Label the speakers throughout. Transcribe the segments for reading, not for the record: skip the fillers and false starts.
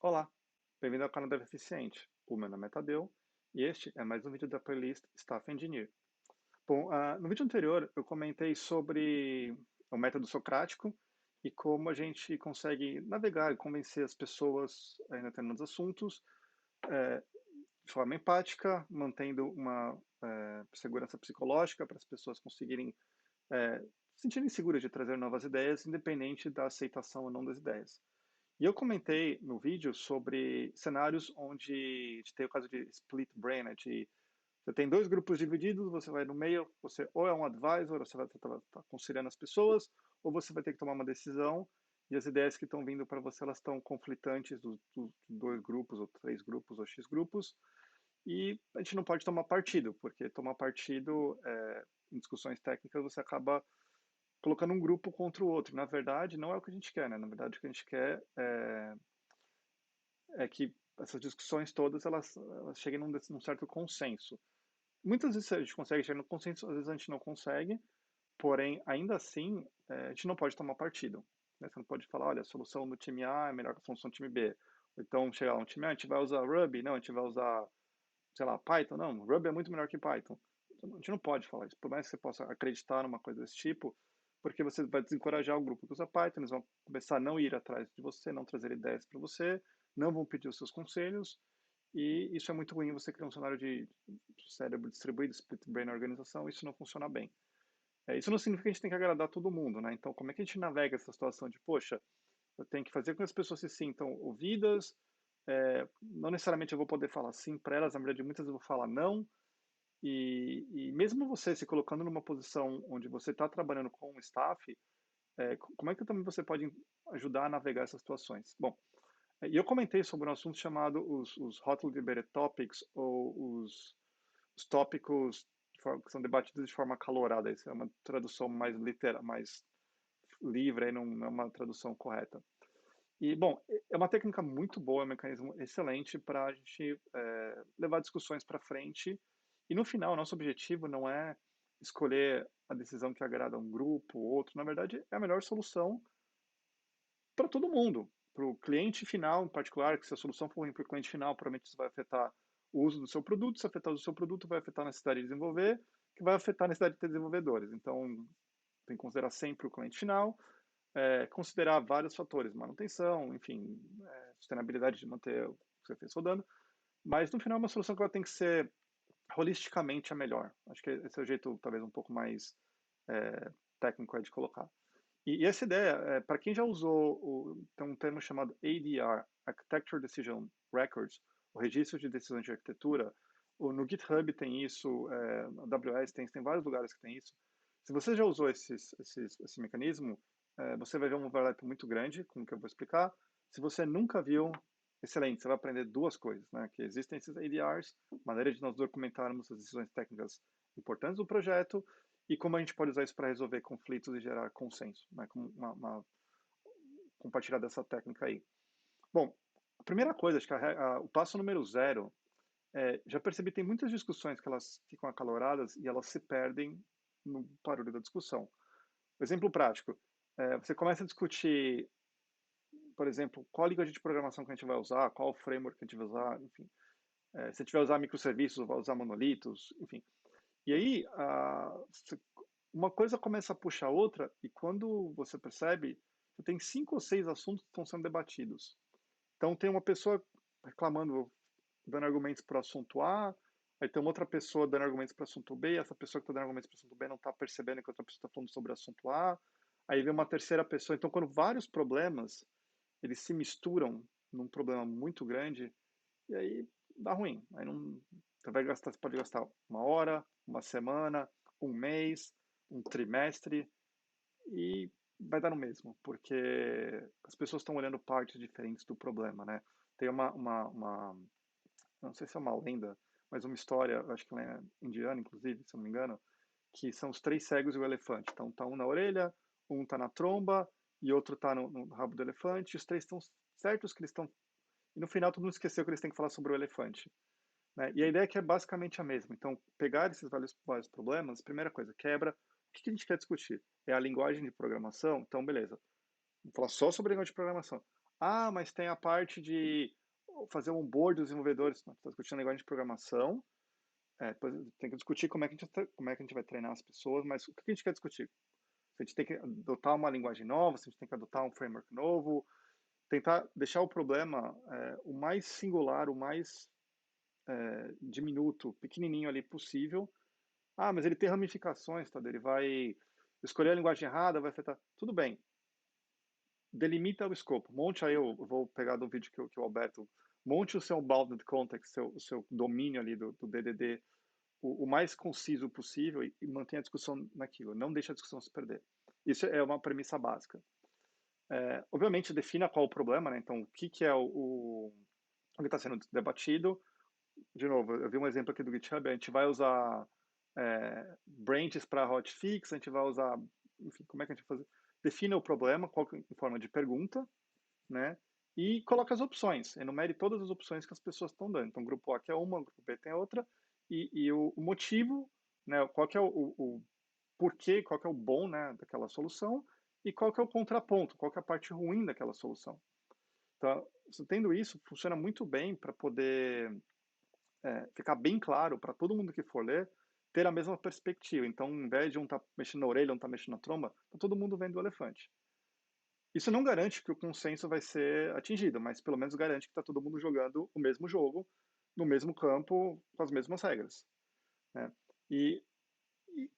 Speaker 1: Olá, bem-vindo ao canal Dev Eficiente. O meu nome é Tadeu e este é mais um vídeo da playlist Staff Engineer. Bom, no vídeo anterior eu comentei sobre o método socrático e como a gente consegue navegar e convencer as pessoas em determinados assuntos de forma empática, mantendo uma segurança psicológica para as pessoas conseguirem se sentirem seguras de trazer novas ideias, independente da aceitação ou não das ideias. E eu comentei no vídeo sobre cenários onde a gente tem o caso de split brain, né, de você tem dois grupos divididos, você vai no meio, você ou é um advisor, você vai estar aconselhando as pessoas, ou você vai ter que tomar uma decisão, e as ideias que estão vindo para você, elas estão conflitantes dos dois grupos, ou três grupos, ou X grupos, e a gente não pode tomar partido, porque tomar partido em discussões técnicas você acaba colocando um grupo contra o outro. Na verdade, não é o que a gente quer, né? Na verdade, o que a gente quer é que essas discussões todas elas cheguem num certo consenso. Muitas vezes a gente consegue chegar no consenso, às vezes a gente não consegue, porém, ainda assim, a gente não pode tomar partido. Né? Você não pode falar, olha, a solução do time A é melhor que a solução do time B. Ou então, chegar lá no time A, a gente vai usar Ruby, não, a gente vai usar, sei lá, Python, não, Ruby é muito melhor que Python. A gente não pode falar isso, por mais que você possa acreditar numa coisa desse tipo, porque você vai desencorajar o grupo que usa Python, eles vão começar a não ir atrás de você, não trazer ideias para você, não vão pedir os seus conselhos, e isso é muito ruim, você criar um cenário de cérebro distribuído, split brain na organização, isso não funciona bem. Isso não significa que a gente tem que agradar todo mundo, né? Então, como é que a gente navega essa situação de, poxa, eu tenho que fazer com que as pessoas se sintam ouvidas, não necessariamente eu vou poder falar sim para elas, na verdade, muitas vezes eu vou falar não, e mesmo você se colocando numa posição onde você está trabalhando com o staff, como é que também você pode ajudar a navegar essas situações? Bom, e eu comentei sobre um assunto chamado os Hotly Debated Topics, ou os tópicos que são debatidos de forma acalorada. Isso é uma tradução mais literal, mais livre, aí não é uma tradução correta. E, bom, é uma técnica muito boa, é um mecanismo excelente para a gente levar discussões para frente. E no final, nosso objetivo não é escolher a decisão que agrada a um grupo ou outro. Na verdade, é a melhor solução para todo mundo. Para o cliente final, em particular, que se a solução for ruim para o cliente final, provavelmente isso vai afetar o uso do seu produto. Se afetar o uso do seu produto, vai afetar a necessidade de desenvolver, que vai afetar a necessidade de ter desenvolvedores. Então, tem que considerar sempre o cliente final, considerar vários fatores, manutenção, enfim, sustentabilidade de manter o que você fez rodando, mas no final é uma solução que ela tem que ser holisticamente a melhor. Acho que esse é o jeito talvez um pouco mais técnico de colocar. E essa ideia, para quem já usou, tem um termo chamado ADR, Architecture Decision Records, o registro de decisões de arquitetura. No GitHub tem isso, na AWS tem vários lugares que tem isso. Se você já usou esse mecanismo, você vai ver um overlap muito grande, como que eu vou explicar. Se você nunca viu, excelente, você vai aprender duas coisas, né? Que existem esses ADRs, maneira de nós documentarmos as decisões técnicas importantes do projeto, e como a gente pode usar isso para resolver conflitos e gerar consenso, né? Como compartilhar dessa técnica aí. Bom, a primeira coisa, acho que o passo número zero, já percebi, tem muitas discussões que elas ficam acaloradas e elas se perdem no barulho da discussão. Exemplo prático, você começa a discutir, por exemplo, qual linguagem de programação que a gente vai usar, qual framework que a gente vai usar, enfim. Se a gente vai usar microserviços, vai usar monolitos, enfim. E aí, uma coisa começa a puxar a outra, e quando você percebe, você tem cinco ou seis assuntos que estão sendo debatidos. Então, tem uma pessoa reclamando, dando argumentos para o assunto A, aí tem uma outra pessoa dando argumentos para o assunto B, e essa pessoa que está dando argumentos para o assunto B não está percebendo que a outra pessoa está falando sobre o assunto A, aí vem uma terceira pessoa. Então, quando vários problemas eles se misturam num problema muito grande, e aí dá ruim. Aí não, você pode gastar uma hora, uma semana, um mês, um trimestre e vai dar no mesmo, porque as pessoas estão olhando partes diferentes do problema, né? Tem não sei se é uma lenda, mas uma história, acho que ela é indiana, inclusive, se eu não me engano, que são os três cegos e o elefante. Então tá um na orelha, um tá na tromba e outro tá no rabo do elefante. E os três estão certos que eles estão. E no final todo mundo esqueceu que eles têm que falar sobre o elefante. Né? E a ideia é que é basicamente a mesma. Então, pegar esses vários problemas, primeira coisa, quebra. O que a gente quer discutir? É a linguagem de programação? Então, beleza. Vamos falar só sobre a linguagem de programação. Ah, mas tem a parte de fazer um onboard dos desenvolvedores. Nós estamos discutindo linguagem de programação. Depois tem que discutir como é que a gente vai treinar as pessoas, mas o que a gente quer discutir? Se a gente tem que adotar uma linguagem nova, se a gente tem que adotar um framework novo, tentar deixar o problema o mais singular, o mais diminuto, pequenininho ali possível. Ah, mas ele tem ramificações, tá? Ele vai escolher a linguagem errada, vai afetar. Tudo bem, delimita o escopo. Monte aí, eu vou pegar do vídeo que o Alberto, monte o seu bounded context, o seu domínio ali do DDD, o mais conciso possível e mantenha a discussão naquilo. Não deixe a discussão se perder. Isso é uma premissa básica. Obviamente, defina qual o problema, né? Então, o que é o que está sendo debatido. De novo, eu vi um exemplo aqui do GitHub, a gente vai usar branches para hotfix, a gente vai usar, enfim, como é que a gente vai fazer? Defina o problema, em forma de pergunta, né? E coloca as opções, enumere todas as opções que as pessoas estão dando. Então, grupo A quer uma, grupo B tem outra, e o motivo, né? Qual que é o porquê, qual que é o bom, né, daquela solução, e qual que é o contraponto, qual que é a parte ruim daquela solução. Então, tendo isso, funciona muito bem para poder ficar bem claro para todo mundo que for ler, ter a mesma perspectiva. Então, em vez de um estar mexendo na orelha, um estar mexendo na tromba, tá todo mundo vendo o elefante. Isso não garante que o consenso vai ser atingido, mas pelo menos garante que está todo mundo jogando o mesmo jogo, no mesmo campo, com as mesmas regras. Né? E, e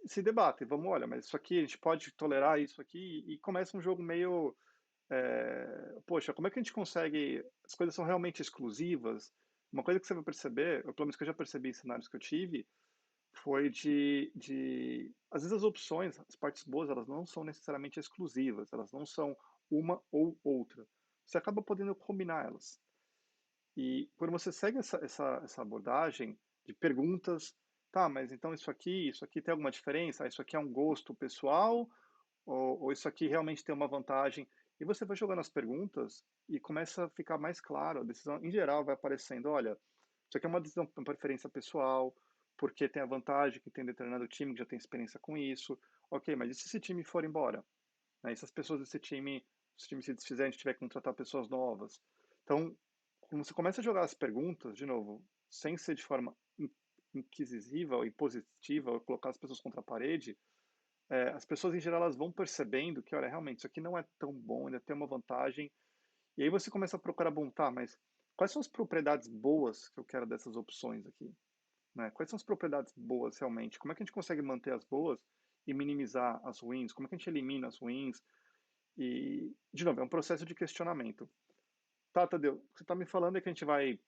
Speaker 1: se debate, vamos, olha, mas isso aqui, a gente pode tolerar isso aqui, e começa um jogo meio, poxa, como é que a gente consegue, as coisas são realmente exclusivas? Uma coisa que você vai perceber, ou pelo menos que eu já percebi em cenários que eu tive, foi às vezes as opções, as partes boas, elas não são necessariamente exclusivas, elas não são uma ou outra. Você acaba podendo combinar elas. E quando você segue essa abordagem de perguntas, tá, mas então isso aqui tem alguma diferença? Ah, isso aqui é um gosto pessoal? Ou isso aqui realmente tem uma vantagem? E você vai jogando as perguntas e começa a ficar mais claro. A decisão, em geral, vai aparecendo: olha, isso aqui é uma decisão, uma preferência pessoal, porque tem a vantagem que tem determinado time que já tem experiência com isso. Ok, mas e se esse time for embora? Né? E se as pessoas desse time, se o time se desfizer, a gente tiver que contratar pessoas novas? Então, quando você começa a jogar as perguntas, de novo, sem ser de forma inquisitiva ou impositiva, ou colocar as pessoas contra a parede, as pessoas em geral elas vão percebendo que, olha, realmente isso aqui não é tão bom, ainda tem uma vantagem. E aí você começa a procurar, bom, tá, mas quais são as propriedades boas que eu quero dessas opções aqui? Né? Quais são as propriedades boas realmente? Como é que a gente consegue manter as boas e minimizar as ruins? Como é que a gente elimina as ruins? E, de novo, é um processo de questionamento. Tá, Tadeu, o que você está me falando é que a gente vai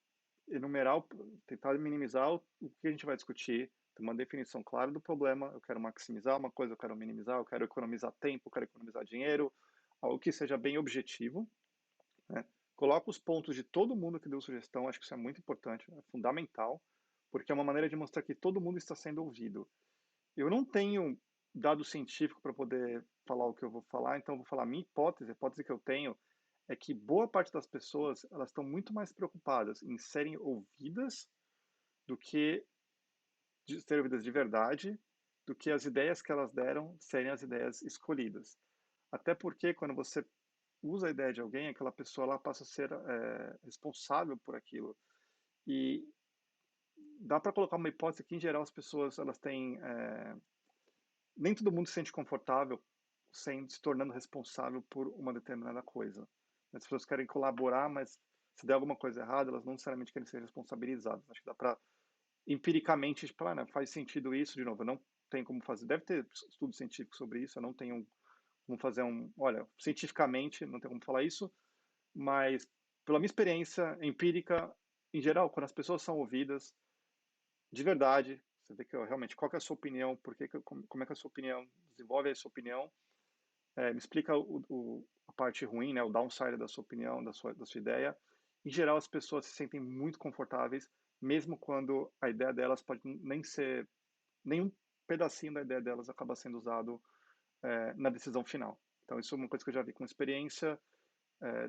Speaker 1: enumerar, tentar minimizar o que a gente vai discutir, ter uma definição clara do problema. Eu quero maximizar uma coisa, eu quero minimizar, eu quero economizar tempo, eu quero economizar dinheiro, algo que seja bem objetivo. Né? Coloca os pontos de todo mundo que deu sugestão, acho que isso é muito importante, é fundamental, porque é uma maneira de mostrar que todo mundo está sendo ouvido. Eu não tenho dado científico para poder falar o que eu vou falar, então eu vou falar a minha hipótese, a hipótese que eu tenho é que boa parte das pessoas elas estão muito mais preocupadas em serem ouvidas do que de serem ouvidas de verdade, do que as ideias que elas deram serem as ideias escolhidas. Até porque quando você usa a ideia de alguém, aquela pessoa ela passa a ser responsável por aquilo. E dá para colocar uma hipótese que, em geral, as pessoas elas têm. Nem todo mundo se sente confortável se tornando responsável por uma determinada coisa. As pessoas querem colaborar, mas se der alguma coisa errada, elas não necessariamente querem ser responsabilizadas. Acho que dá para, empiricamente, tipo, né, faz sentido isso, de novo, eu não tenho como fazer. Deve ter estudo científico sobre isso, eu não tenho como fazer olha, cientificamente, não tenho como falar isso, mas pela minha experiência empírica, em geral, quando as pessoas são ouvidas de verdade, você vê que realmente qual que é a sua opinião, como é que a sua opinião desenvolve a sua opinião, me explica a parte ruim, né, o downside da sua opinião, da sua ideia. Em geral, as pessoas se sentem muito confortáveis, mesmo quando a ideia delas pode nem ser, nenhum pedacinho da ideia delas acaba sendo usado na decisão final. Então, isso é uma coisa que eu já vi com experiência,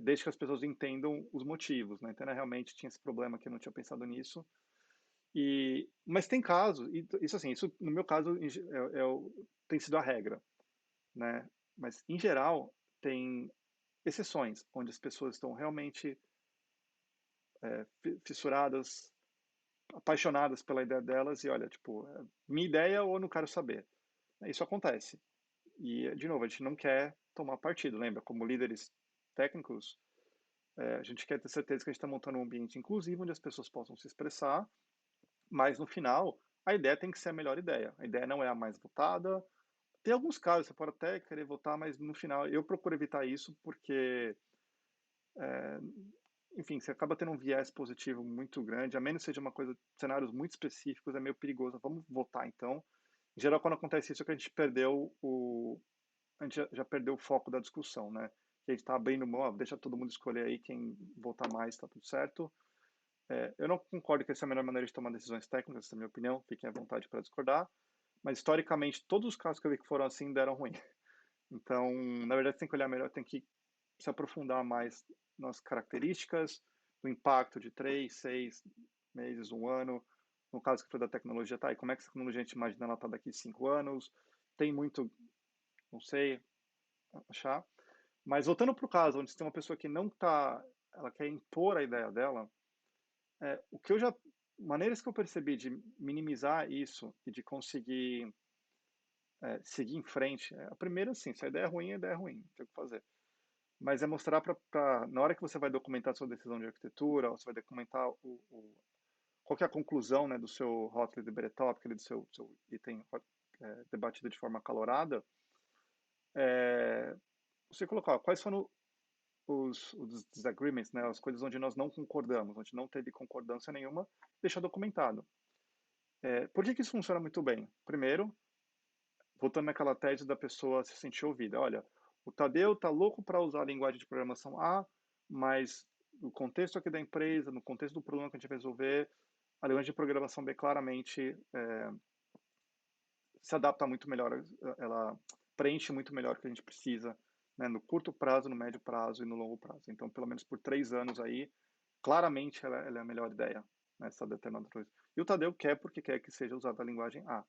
Speaker 1: desde que as pessoas entendam os motivos, né? Então, realmente tinha esse problema que eu não tinha pensado nisso. Mas tem casos, e isso assim, isso no meu caso tem sido a regra, né? Mas em geral tem exceções, onde as pessoas estão realmente fissuradas, apaixonadas pela ideia delas e olha, tipo, minha ideia ou eu não quero saber. Isso acontece. E, de novo, a gente não quer tomar partido, lembra? Como líderes técnicos, a gente quer ter certeza que a gente está montando um ambiente inclusivo onde as pessoas possam se expressar, mas no final, a ideia tem que ser a melhor ideia. A ideia não é a mais votada. Tem alguns casos, você pode até querer votar, mas no final eu procuro evitar isso porque, enfim, você acaba tendo um viés positivo muito grande, a menos que seja uma coisa, cenários muito específicos, é meio perigoso. Vamos votar então. Em geral, quando acontece isso, é que a gente perdeu a gente já perdeu o foco da discussão, né? Que a gente está abrindo mão, deixa todo mundo escolher aí quem votar mais, está tudo certo. Eu não concordo que essa é a melhor maneira de tomar decisões técnicas, essa é a minha opinião, fiquem à vontade para discordar, mas historicamente, todos os casos que eu vi que foram assim deram ruim. Então, na verdade, tem que olhar melhor, tem que se aprofundar mais nas características, do impacto de 3, 6 meses, um ano. No caso que foi da tecnologia, tá? E como é que essa tecnologia a gente imagina ela tá daqui 5 anos? Tem muito, não sei, achar. Mas voltando para o caso onde você tem uma pessoa que não está, ela quer impor a ideia dela, o que eu já, maneiras que eu percebi de minimizar isso e de conseguir seguir em frente, a primeira, sim, se a ideia é ruim, a ideia é ruim, não tem o que fazer. Mas é mostrar na hora que você vai documentar a sua decisão de arquitetura, ou você vai documentar qual que é a conclusão, né, do seu Hot Debate Topic, do seu item debatido de forma acalorada, você colocar quais foram os disagreements, né, as coisas onde nós não concordamos, onde não teve concordância nenhuma, deixa documentado. Por que isso funciona muito bem? Primeiro, voltando naquela tese da pessoa se sentir ouvida. Olha, o Tadeu tá louco para usar a linguagem de programação A, mas no contexto aqui da empresa, no contexto do problema que a gente vai resolver, a linguagem de programação B claramente se adapta muito melhor, ela preenche muito melhor o que a gente precisa, né, no curto prazo, no médio prazo e no longo prazo. Então, pelo menos por 3 anos aí, claramente ela é a melhor ideia nessa determinada coisa. E o Tadeu quer porque quer que seja usada a linguagem A.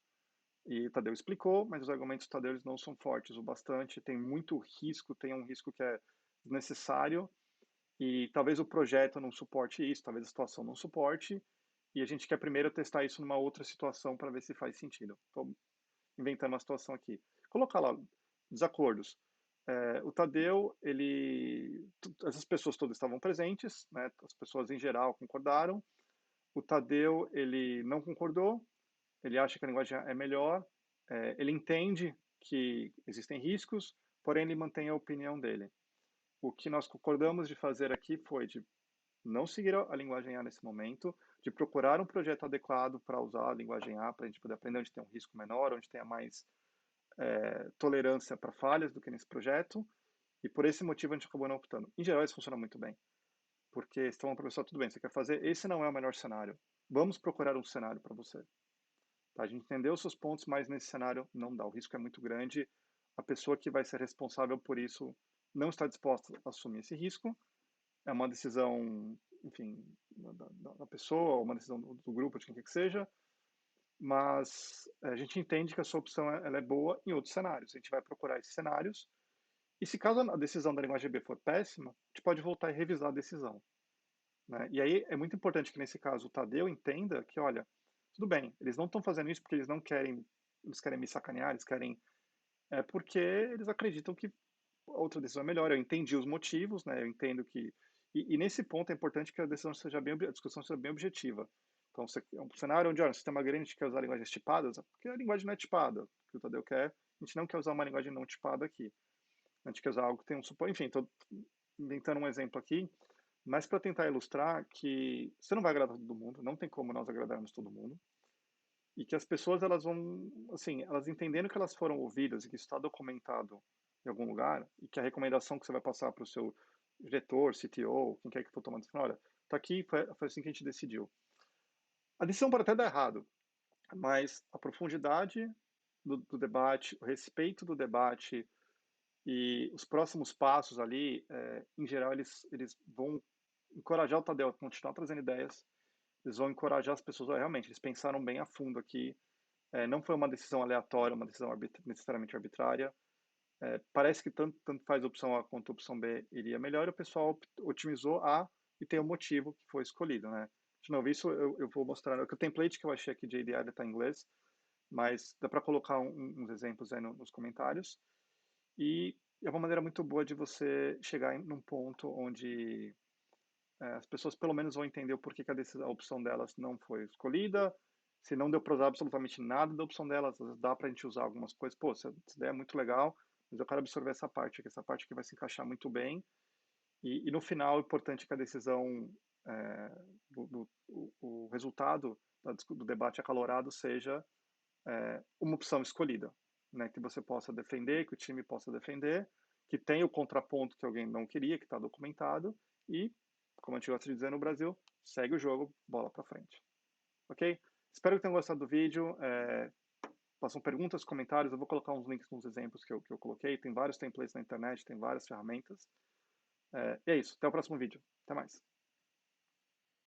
Speaker 1: E o Tadeu explicou, mas os argumentos do Tadeu eles não são fortes o bastante, tem muito risco, tem um risco que é desnecessário, e talvez o projeto não suporte isso, talvez a situação não suporte, e a gente quer primeiro testar isso numa outra situação para ver se faz sentido. Estou inventando uma situação aqui. Colocar lá desacordos. O Tadeu, essas pessoas todas estavam presentes, né? As pessoas em geral concordaram. O Tadeu, ele não concordou, ele acha que a linguagem é melhor, ele entende que existem riscos, porém ele mantém a opinião dele. O que nós concordamos de fazer aqui foi de não seguir a linguagem A nesse momento, de procurar um projeto adequado para usar a linguagem A, para a gente poder aprender onde tem um risco menor, onde tenha mais tolerância para falhas do que nesse projeto, e por esse motivo a gente acabou não optando. Em geral, isso funciona muito bem, porque estão professor, tudo bem, você quer fazer, esse não é o melhor cenário. Vamos procurar um cenário para você. Tá? A gente entendeu os seus pontos, mas nesse cenário não dá. O risco é muito grande. A pessoa que vai ser responsável por isso não está disposta a assumir esse risco. É uma decisão, enfim, da pessoa, ou uma decisão do grupo, de quem quer que seja. Mas a gente entende que a sua opção ela é boa em outros cenários. A gente vai procurar esses cenários. E se caso a decisão da linguagem B for péssima, a gente pode voltar e revisar a decisão. Né? E aí é muito importante que nesse caso o Tadeu entenda que, olha, tudo bem, eles não estão fazendo isso porque eles querem me sacanear, eles querem, porque eles acreditam que outra decisão é melhor. Eu entendi os motivos, né? Eu entendo que e nesse ponto é importante que a decisão seja bem, a discussão seja bem objetiva. Então, é um cenário onde, olha, o sistema grande quer usar linguagens tipadas, porque a linguagem não é tipada, o que o Tadeu quer, a gente não quer usar uma linguagem não tipada aqui. A gente quer usar algo que tem um suporte. Enfim, estou inventando um exemplo aqui, mas para tentar ilustrar que você não vai agradar todo mundo, não tem como nós agradarmos todo mundo, e que as pessoas elas vão, assim, elas entendendo que elas foram ouvidas e que isso está documentado em algum lugar, e que a recomendação que você vai passar para o seu diretor, CTO, quem quer que for tomando decisão, olha, tá aqui, foi assim que a gente decidiu. A decisão pode até dar errado, mas a profundidade do debate, o respeito do debate, e os próximos passos ali, em geral, eles vão encorajar o Tadeu a continuar trazendo ideias, eles vão encorajar as pessoas, realmente, eles pensaram bem a fundo aqui, não foi uma decisão aleatória, uma decisão necessariamente arbitrária, parece que tanto faz a opção A quanto a opção B iria melhor, e o pessoal otimizou A e tem o motivo que foi escolhido, né? De novo, isso eu vou mostrar, que o template que eu achei aqui de ADI está em inglês, mas dá para colocar uns exemplos aí nos comentários. E é uma maneira muito boa de você chegar num ponto onde as pessoas pelo menos vão entender o porquê que a opção delas não foi escolhida, se não deu para usar absolutamente nada da opção delas, às vezes dá para a gente usar algumas coisas. Pô, essa ideia é muito legal, mas eu quero absorver essa parte aqui vai se encaixar muito bem. E no final, é importante que a decisão, o resultado do debate acalorado seja uma opção escolhida, né, que você possa defender, que o time possa defender, que tenha o contraponto que alguém não queria, que está documentado, e, como a gente gosta de dizer no Brasil, segue o jogo, bola para frente. Ok? Espero que tenham gostado do vídeo. Façam perguntas, comentários. Eu vou colocar uns links com os exemplos que eu coloquei. Tem vários templates na internet, tem várias ferramentas. E é isso. Até o próximo vídeo. Até mais.